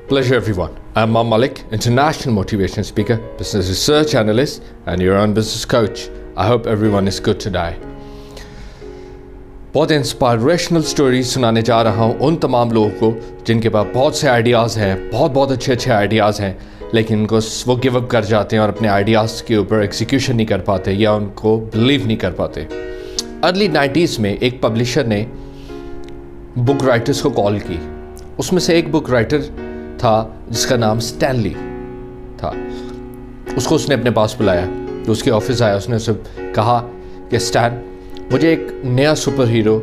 Pleasure everyone. I'm Mam Malik, international motivation speaker, business research analyst and your own business coach. I hope everyone is good today. बहुत inspirational story सुनाने जा रहा हूँ उन तमाम लोगों को जिनके पास बहुत से आइडियाज़ हैं, बहुत अच्छे आइडियाज़ हैं, लेकिन उनको वो गिव अप कर जाते हैं और अपने आइडियाज़ के ऊपर एग्जीक्यूशन नहीं कर पाते या उनको बिलीव नहीं कर पाते। अर्ली 90s में एक पब्लिशर ने बुक राइटर्स को कॉल की। उसमें से एक बुक राइटर था जिसका नाम स्टैनली था। उसको उसने अपने पास बुलाया, तो उसके ऑफिस आया। उसने उसे कहा कि स्टैन, मुझे एक नया सुपर हीरो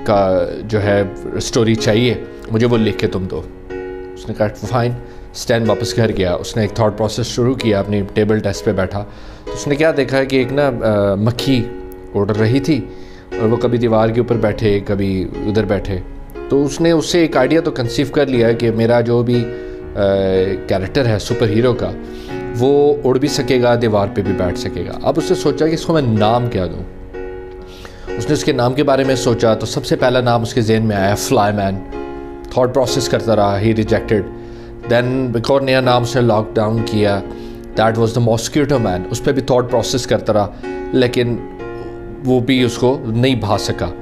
का जो है स्टोरी चाहिए, मुझे वो लिख के तुम दो। उसने कहा फाइन। स्टैन वापस घर गया। उसने एक थॉट प्रोसेस शुरू किया, अपनी टेबल डेस्क पे बैठा। तो उसने क्या देखा कि एक ना मक्खी उड़ रही थी और वो कभी दीवार के ऊपर बैठे, कभी उधर बैठे। तो उसने उससे एक आइडिया तो कंसीव कर लिया कि मेरा जो भी कैरेक्टर है सुपर हीरो का, वो उड़ भी सकेगा, दीवार पे भी बैठ सकेगा। अब उसने सोचा कि इसको मैं नाम क्या दूँ। उसने उसके नाम के बारे में सोचा, तो सबसे पहला नाम उसके ज़हन में आया फ्लाई मैन। थॉट प्रोसेस करता रहा, ही रिजेक्टेड। देन एक और नया नाम उसने लॉक डाउन किया, that was the mosquito man. उस पर भी थॉट प्रोसेस करता रहा, लेकिन वो भी उसको नहीं भा सका।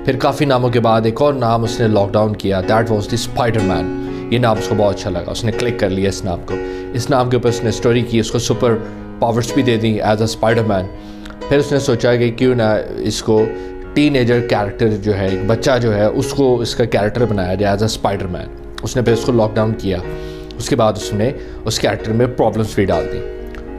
फिर काफ़ी नामों के बाद एक और नाम उसने लॉक डाउन किया, that was the spider man. ये नाम उसको बहुत अच्छा लगा, उसने क्लिक कर लिया इस नाम को। इस नाम के ऊपर उसने स्टोरी की, उसको सुपर पावर्स भी दे दी एज अ स्पाइडर मैन। फिर उसने सोचा कि क्यों ना इसको टीनेजर कैरेक्टर जो है, एक बच्चा जो है, उसको इसका कैरेक्टर बनाया जाए एज अ स्पाइडर मैन। उसने फिर उसको लॉक डाउन किया। उसके बाद उसने उस कैरेक्टर में प्रॉब्लम्स भी डाल दी।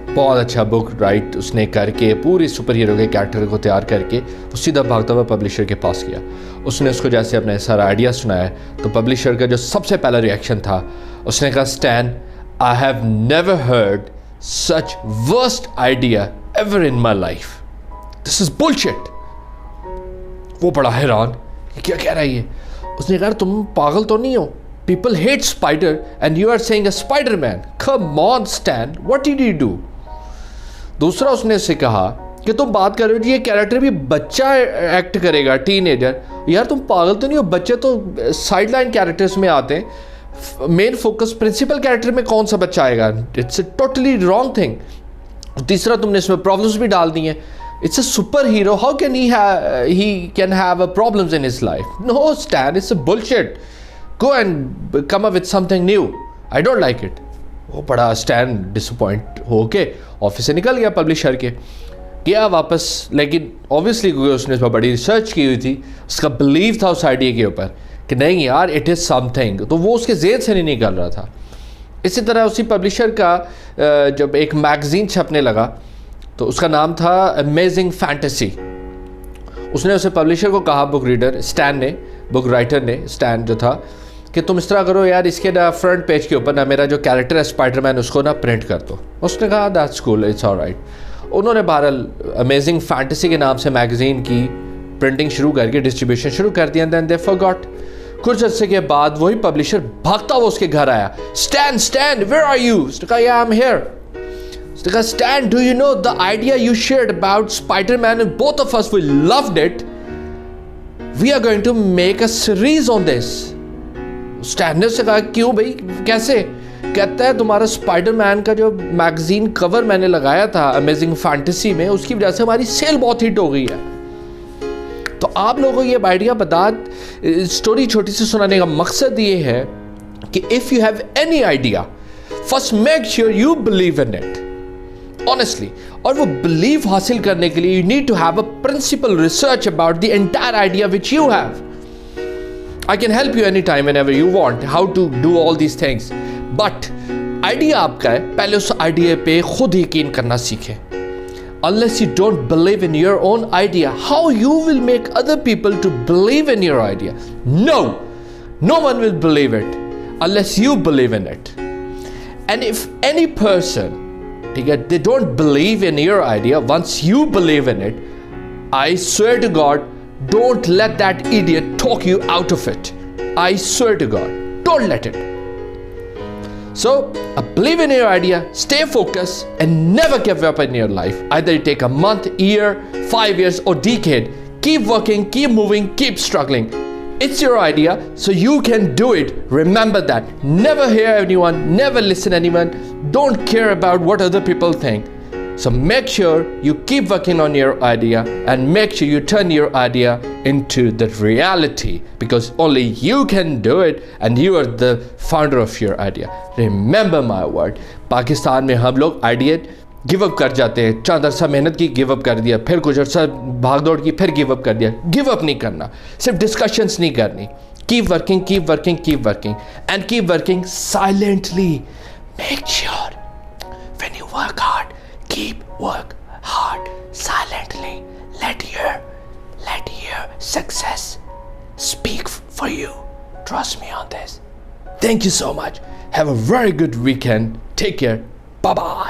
बहुत अच्छा बुक राइट उसने करके पूरी सुपर हीरो के कैरेक्टर को तैयार करके वो सीधा भागता हुआ पब्लिशर के पास गया। उसने उसको जैसे अपना सारा आइडिया सुनाया, तो पब्लिशर का जो सबसे पहला रिएक्शन था, उसने कहा stand, I have never heard such worst idea ever in my life. This is bullshit. वो बड़ा हैरान कि क्या कह रहा है ये। उसने कहा तुम पागल तो नहीं हो? People hate spider and you are saying a Spider-Man. Come on Stan, what did you do? दूसरा उसने उससे कहा कि तुम बात कर रहे हो जी ये कैरेक्टर भी बच्चा एक्ट करेगा, टीनेजर। यार तुम पागल तो नहीं हो? बच्चे तो साइड लाइन कैरेक्टर्स में आते हैं, मेन फोकस प्रिंसिपल कैरेक्टर में कौन सा बच्चा आएगा? It's a totally wrong thing. तीसरा तुमने इसमें प्रॉब्लम्स भी डाल दी हैं। It's a superhero, how can he can have a problems in his life? No Stan, it's a bullshit, go and come up with something new, I don't like it. वो बड़ा stand disappoint होके office से निकल गया, publisher के गया वापस। लेकिन ऑब्वियसली क्योंकि उसने इस पर बड़ी रिसर्च की हुई थी, उसका बिलीव था उस आइडिया के ऊपर कि नहीं यार इट इज़ समथिंग, तो वो उसके जेहन से नहीं निकल रहा था। इसी तरह उसी पब्लिशर का जब एक मैगज़ीन छपने लगा, तो उसका नाम था अमेजिंग फैंटेसी। उसने उसे पब्लिशर को कहा, बुक रीडर स्टैन ने, बुक राइटर ने, स्टैन जो था, कि तुम इस तरह करो यार, इसके ना फ्रंट पेज के ऊपर ना मेरा जो कैरेक्टर है स्पाइडरमैन, उसको ना प्रिंट कर दो। उसने कहा दैट्स कूल, इट्स ऑलराइट। उन्होंने बहरहाल अमेजिंग फैंटेसी के नाम से मैगज़ीन की प्रिंटिंग शुरू करके डिस्ट्रीब्यूशन शुरू कर दिया। Then they forgot. कुछ अर्से के बाद वही पब्लिशर भागता हुआ उसके घर आया, Stan Stan where are you? उसने कहा या आई एम हियर। उसने कहा Stan, do you know the idea you shared about Spiderman and both of us we loved it, we are going to make a series on this. Stan ने उससे कहा क्यों भाई, कैसे? कहता है तुम्हारा स्पाइडरमैन का जो मैगजीन कवर मैंने लगाया था अमेजिंग फैंटेसी में, उसकी वजह से हमारी सेल बहुत हिट हो गई है। तो आप लोगों को ये आइडिया बता, स्टोरी छोटी सी सुनाने का मकसद ये है कि if you have any idea, first make sure you believe in it honestly. और वो बिलीव हासिल करने के लिए you need to have a principle research about the entire idea which you have. I can help you any time whenever you want how to do all these things, but idea आपका है, पहले उस idea पे खुद यकीन करना सीखें। Unless you don't believe in your own idea, how you will make other people to believe in your idea? No one will believe it unless you believe in it. And if any person, they don't believe in your idea, once you believe in it, I swear to God, don't let that idiot talk you out of it. I swear to God, don't let it. So, believe in your idea, stay focused, and never give up in your life. Either you take a month, year, 5 years, or decade. Keep working, keep moving, keep struggling. It's your idea, so you can do it. Remember that. Never hear anyone, never listen anyone. Don't care about what other people think. So make sure you keep working on your idea and make sure you turn your idea into the reality, because only you can do it and you are the founder of your idea. Remember my word. Pakistan में हम लोग idea give up कर जाते हैं. चंद अरसा मेहनत की, give up कर दिया, फिर कुछ अरसा भाग दौड़ की, फिर गिव अप कर दिया. गिव अप नहीं करना, सिर्फ डिस्कशंस नहीं करनी. Keep working, keep working, keep working and keep working silently. Make sure when you work hard, keep work hard silently. Let your success speak for you. Trust me on this. Thank you so much. Have a very good weekend. Take care. Bye bye.